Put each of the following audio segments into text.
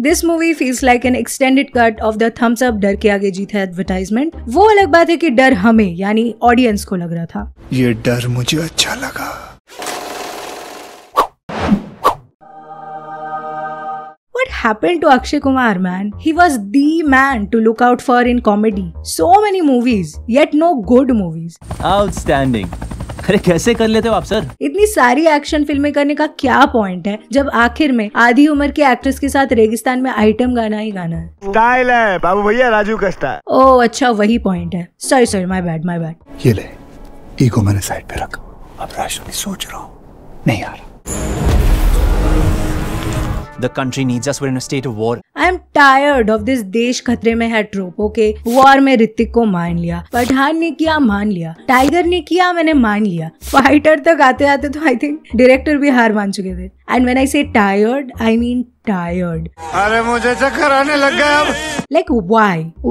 This movie feels like an extended cut off the thumbs up डर के आगे जीत है एडवर्टाइजमेंट। वो अलग बात है कि डर हमें यानी ऑडियंस को लग रहा था। ये डर मुझे अच्छा लगा। What happened to Akshay Kumar, man? He was the man to look out for in comedy. So many movies, yet no good movies. Outstanding. अरे कैसे कर लेते हो आप सर? इतनी सारी एक्शन फिल्में करने का क्या पॉइंट है जब आखिर में आधी उम्र के एक्ट्रेस के साथ रेगिस्तान में आइटम गाना ही गाना है। स्टाइल है बाबू भैया, राजू का स्टाइल। ओह अच्छा, वही पॉइंट है। Sorry my bad. ये ले, ईगो मैंने साइड पे रखा, अब रैशनली सोच रहा हूँ, नहीं आ रहा। The country needs us. We're in a state of war. I am tired of this देश खतरे में है ट्रोप। ओके, वॉर में ऋतिक को मान लिया, पठान ने किया मान लिया, टाइगर ने किया मैंने मान लिया, फाइटर तक आते आते तो आई थिंक डायरेक्टर भी हार मान चुके थे। एंड व्हेन आई से टायर्ड आई मीन टायर्ड। अरे मुझे चक्कर आने लग गया अब। Like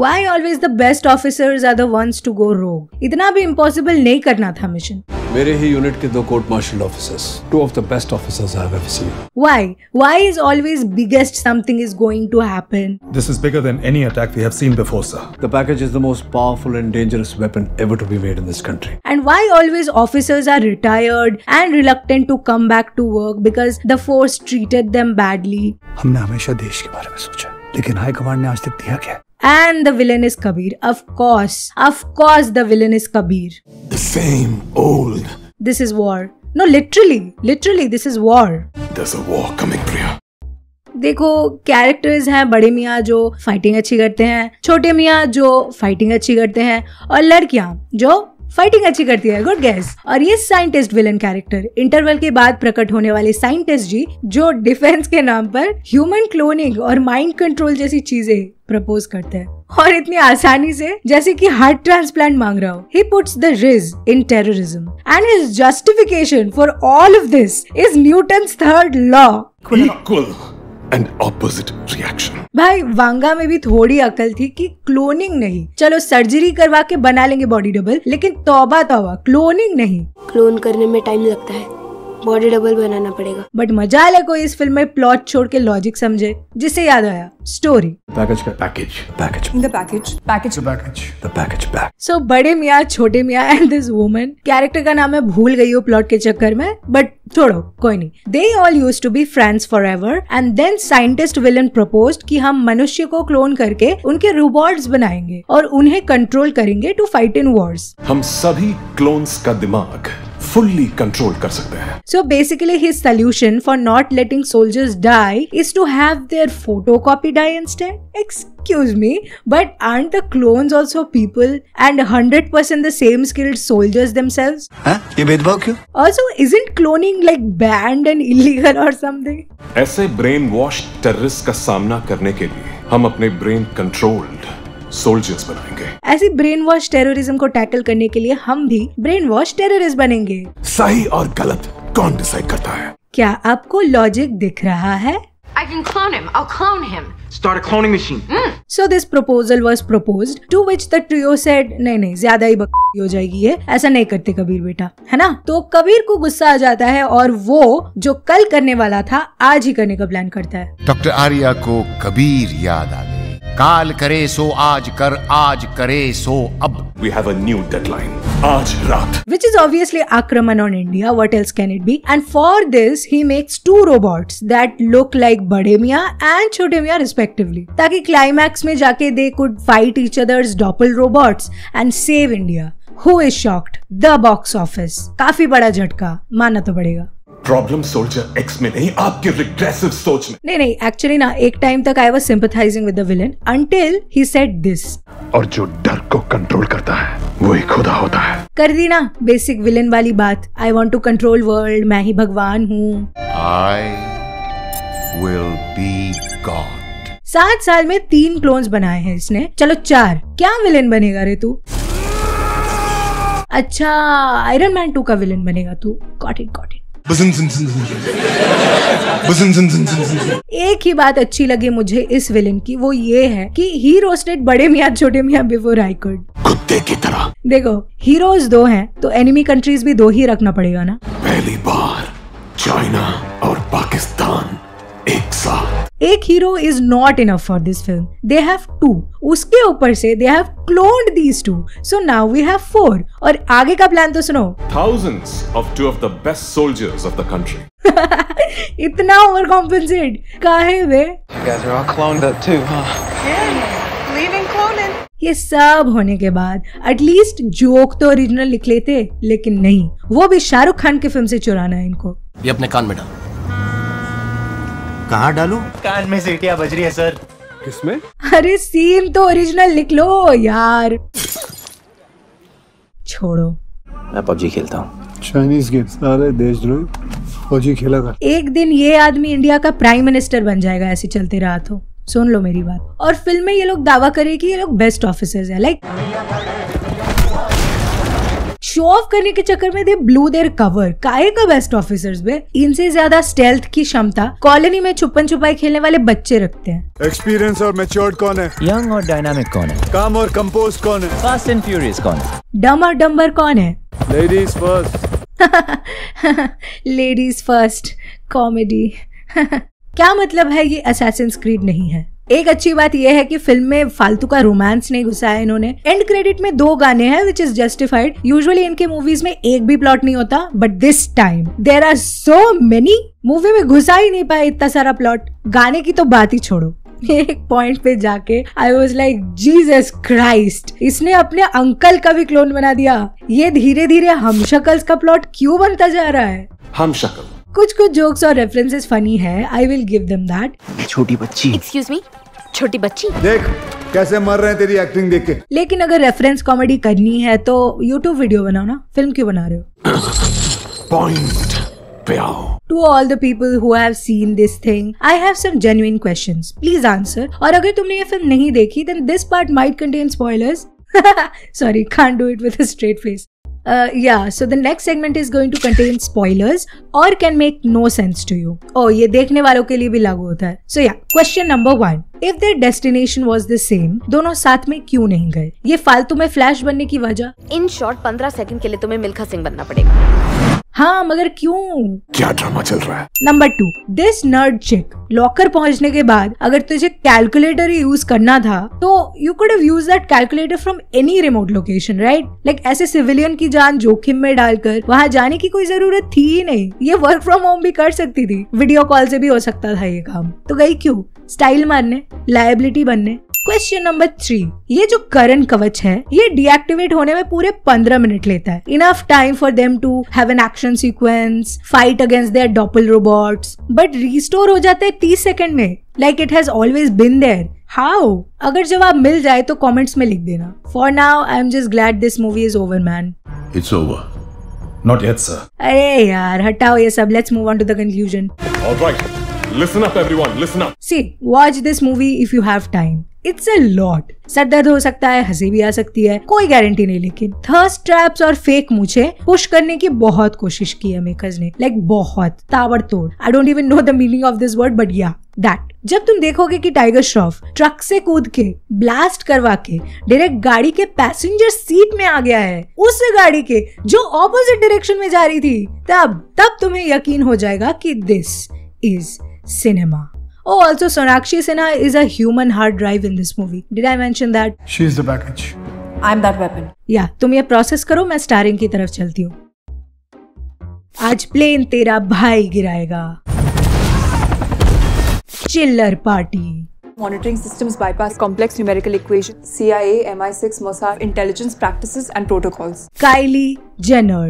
why always the best officers are the ones to go rogue? इतना भी impossible नहीं करना था मिशन। मेरे ही यूनिट के 2 court martial officers, 2 of the best officers I have ever seen. Why is always biggest something is going to happen? This is bigger than any attack we have seen before, sir. The package is the most powerful and dangerous weapon ever to be made in this country. And why always officers are retired and reluctant to come back to work because the force treated them badly? हमने हमेशा देश के बारे में सोचा, लेकिन high command ने आज तक दिया क्या? And the villain is Kabir. Of course the villain is Kabir. The same old. This is war. No, literally this is war. There's a war coming, Priya. देखो, कैरेक्टर्स हैं बड़े मियाँ जो फाइटिंग अच्छी करते हैं, छोटे मियाँ जो फाइटिंग अच्छी करते हैं, और लड़कियाँ जो फाइटिंग अच्छी करती है। Good gas. और ये साइंटिस्ट विलन कैरेक्टर, इंटरवल के बाद प्रकट होने वाले साइंटिस्ट जी जो डिफेंस के नाम पर ह्यूमन क्लोनिंग और माइंड कंट्रोल जैसी चीजें प्रपोज करते हैं, और इतनी आसानी से जैसे कि हार्ट ट्रांसप्लांट मांग रहा हो। He puts the riz in terrorism and his justification for all of this is Newton's third law. Equal and opposite reaction. भाई वांगा में भी थोड़ी अकल थी कि क्लोनिंग नहीं, चलो सर्जरी करवा के बना लेंगे बॉडी डबल, लेकिन तौबा क्लोनिंग नहीं। क्लोन करने में टाइम लगता है, बॉडी डबल बनाना पड़ेगा। बट मजा ले कोई इस फिल्म में प्लॉट छोड़ के लॉजिक समझे, जिससे याद आया स्टोरी। सो बड़े मियाँ छोटे मियाँ एंड दिस वुमन, कैरेक्टर का नाम मैं भूल गई हूँ प्लॉट के चक्कर में, बट छोड़ो कोई नहीं। They all used to be friends forever and then scientist villain proposed कि हम मनुष्य को क्लोन करके उनके रोबोट्स बनाएंगे और उन्हें कंट्रोल करेंगे टू फाइट इन वॉर्स। हम सभी क्लोन्स का दिमाग fully control कर सकते हैं। So basically his solution for not letting soldiers die is to have their photocopy die instead. Excuse me, but aren't the clones also people and 100% the same skilled soldiers themselves? ये भेदभाव क्यों? Also, isn't cloning like banned and illegal or something? ऐसे brain wash terrorist का सामना करने के लिए हम अपने ब्रेन कंट्रोल्ड सोल्जर्स बनाएंगे। ऐसी ब्रेन वॉश टेररिज्म को टैकल करने के लिए हम भी ब्रेन वॉश टेररिस्ट बनेंगे। सही और गलत कौन डिसाइड करता है? क्या आपको लॉजिक दिख रहा है? I can clone him. I'll clone him. Start a cloning machine. So this proposal was proposed, to which the trio said, नहीं ज्यादा ही बकवास हो जाएगी ये, ऐसा नहीं करते कबीर बेटा, है ना? तो कबीर को गुस्सा आ जाता है और वो जो कल करने वाला था आज ही करने का प्लान करता है। डॉक्टर आर्या को कबीर याद आ गए। काल करे सो आज कर, आज करे सो अब। We have a new deadline. आज रात। Which is obviously Akraman on India. What else can it be? And for this, he makes 2 robots that look like बड़े मियाँ and छोटे मियाँ respectively, ताकि क्लाइमैक्स में जाके they could fight each other's doppel robots and save India. Who is shocked? The box office. काफी बड़ा झटका, मानना तो पड़ेगा। प्रॉब्लम सोल्जर एक्स में नहीं, आपके रिग्रेसिव सोच में। नहीं एक्चुअली ना एक टाइम तक I was sympathising with the villain until he said this. और जो डर को कंट्रोल करता है वही खुदा होता है। कर दी ना बेसिक विलन वाली बात। I want to control world, मैं ही भगवान हूँ। I will be God. 7 साल में 3 क्लोन्स बनाए हैं इसने, चलो 4, क्या विलन बनेगा रे तू? अच्छा आयरन मैन 2 का विलन बनेगा तू। Got it. एक ही बात अच्छी लगी मुझे इस विलन की, वो ये है कि ही रोस्टेड बड़े मियाँ छोटे मियाँ बिफोर आई कुड। कुत्ते की तरह। देखो हीरोज 2 हैं तो एनिमी कंट्रीज भी 2 ही रखना पड़ेगा ना। पहली बार चाइना और पाकिस्तान एक साथ। एक hero is not enough for this film, they have 2, उसके ऊपर से they have cloned these 2, so now we have 4। और आगे का प्लान तो सुनो। Thousands of 2 of the best soldiers of the country. इतना ओवर कॉम्पेंसेट काहे वे? You guys are all cloned up too, huh? ये सब होने के बाद एटलीस्ट जोक तो ओरिजिनल लिख लेते, लेकिन नहीं, वो भी शाहरुख खान की फिल्म से चुराना है इनको। ये अपने कान में डाल। कहाँ डालूं? कान में सीटियां बज रही है सर। किसमें? अरे सीन तो ओरिजिनल लिख लो यार। छोड़ो, मैं पबजी खेलता हूँ। चाइनीज गेम सारे देशद्रोही फौजी खेला कर। एक दिन ये आदमी इंडिया का प्राइम मिनिस्टर बन जाएगा, ऐसे चलते रहा तो। सुन लो मेरी बात। और फिल्म में ये लोग दावा करे कि ये लोग बेस्ट ऑफिसर्स हैं, लाइक शो ऑफ करने के चक्कर में दे ब्लू देयर कवर। काहे का बेस्ट ऑफिसर्स बे? इनसे ज्यादा स्टेल्थ की क्षमता कॉलोनी में छुपन छुपाई खेलने वाले बच्चे रखते हैं। एक्सपीरियंस और मैच्योर्ड कौन है? यंग और डायनामिक कौन है? काम और कंपोस्ट कौन है? फास्ट एंड फ्यूरियस कौन है? डम और डम्बर कौन है? Ladies first. Ladies first comedy. क्या मतलब है? ये असैसिन्स क्रीड नहीं है। एक अच्छी बात यह है कि फिल्म में फालतू का रोमांस नहीं घुसाया इन्होंने। एंड क्रेडिट में 2 गाने हैं विच इज जस्टिफाइड। यूजुअली इनके मूवीज में एक भी प्लॉट नहीं होता, but this time there are so many. Movie में घुसा ही नहीं पाया इतना सारा प्लॉट। गाने की तो बात ही छोड़ो। एक पॉइंट पे जाके I was like Jesus Christ, इसने अपने अंकल का भी क्लोन बना दिया। ये धीरे धीरे हमशक्ल्स का प्लॉट क्यों बनता जा रहा है? हमशक्ल। कुछ जोक्स और रेफरेंसेस फनी है, I will give them that. छोटी बच्ची। Excuse me? छोटी बच्ची? देख कैसे मर रहे हैं तेरी एक्टिंग देख के। लेकिन अगर रेफरेंस कॉमेडी करनी है तो यूट्यूब वीडियो बनाओ ना, फिल्म क्यों बना रहे हो? पॉइंट पे आओ। To all the people who have seen this thing, I have some genuine questions. Please answer. और अगर तुमने ये फिल्म नहीं देखी, then this part might contain spoilers. Sorry, can't do it with a straight face. Yeah, so the next segment is going to contain spoilers or can make no sense to you. Oh, ये देखने वालों के लिए भी लागू होता है. So yeah, question number 1. If their destination was the same, दोनों साथ में क्यों नहीं गए? ये फालतू में फ्लैश बनने की वजह? In short, 15 सेकंड के लिए तुम्हें मिल्खा सिंह बनना पड़ेगा। हाँ, मगर क्यों? क्या ड्रामा चल रहा है? नंबर 2, दिस नर्ड चिक लॉकर पहुंचने के बाद अगर तुझे कैलकुलेटर यूज करना था तो you could have used that calculator from any remote location, right? Like ऐसे सिविलियन की जान जोखिम में डालकर वहां जाने की कोई जरूरत थी ही नहीं। ये वर्क फ्रॉम होम भी कर सकती थी, वीडियो कॉल से भी हो सकता था ये काम। तो गई क्यों? स्टाइल मारने, लायबिलिटी बनने। क्वेश्चन नंबर 3, ये जो करण कवच है ये डीएक्टिवेट होने में पूरे 15 मिनट लेता है। Enough time for them to have an action sequence, fight against their doppel robots, but restore हो जाता है 30 सेकंड में, like it has always been there. How? अगर जवाब मिल जाए तो कमेंट्स में लिख देना। For now I am just glad this movie is over man. It's over. Not yet, sir. अरे यार हटाओ ये सब, let's move on to the conclusion. Alright, listen up everyone, listen up. See, watch this movie if you have time. It's a lot. Sir दर्द हो सकता है, हंसी भी आ सकती है, कोई गारंटी नहीं। लेकिन थर्स्ट ट्रैप्स और फेक मुझे पुश करने की बहुत कोशिश की है मेकर्स ने, लाइक बहुत ताबड़तोड़। I don't even know the meaning of this word, but या दैट। जब तुम देखोगे कि टाइगर श्रॉफ ट्रक से कूद के ब्लास्ट करवा के डायरेक्ट गाड़ी के पैसेंजर सीट में आ गया है, उस गाड़ी के जो ऑपोजिट डायरेक्शन में जा रही थी, तब तुम्हें यकीन हो जाएगा कि this is cinema. Oh, also Sonakshi Sinha is a human hard drive in this movie. Did I mention that? She is the package. I'm that weapon. Yeah, तुम ये प्रोसेस करो, मैं स्टारिंग की तरफ चलती हूँ. आज प्लेन तेरा भाई गिराएगा. चिल्लर party. Monitoring systems bypass complex numerical equations, CIA, MI6, Mossad, intelligence practices and protocols. Kylie Jenner.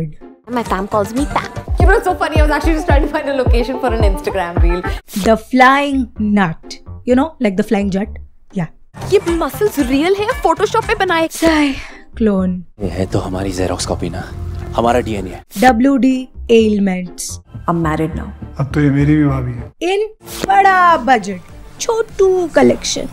My fam calls me Pam. You know, it's so funny. I was actually just trying to find a location for an Instagram reel. The Flying Nut. You know, like the flying jet. Yeah. ये muscles real है, Photoshop पे बनाए. Sigh. Clone. ये है तो हमारी Xerox copy ना, हमारा DNA है. WD ailments. I'm married now. अब तो ये मेरी भी भाभी है. In बड़ा budget, Chhotu collection.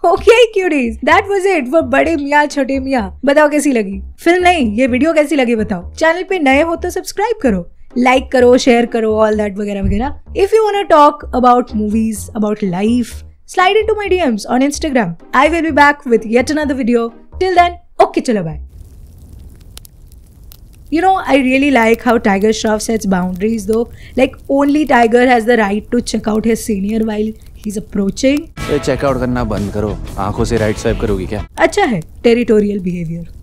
Okay, cuties, that was it for बड़े मियाँ छोटे मियाँ. बताओ कैसी लगी फिल्म? नहीं, ये वीडियो कैसी लगी बताओ. चैनल पे नए हो तो सब्सक्राइब करो, लाइक करो, शेयर करो, ऑल दैट वगैरह वगैरह. If you wanna talk about movies, about life, slide into my DMs on Instagram. I will be back with yet another video. Till then, okay, चलो bye. You know, I really like how Tiger Shroff sets boundaries though. Like only Tiger has the right to check out his senior while he's approaching. Checkout करना बंद करो, आंखों से right swipe करोगी क्या? अच्छा है, territorial behavior.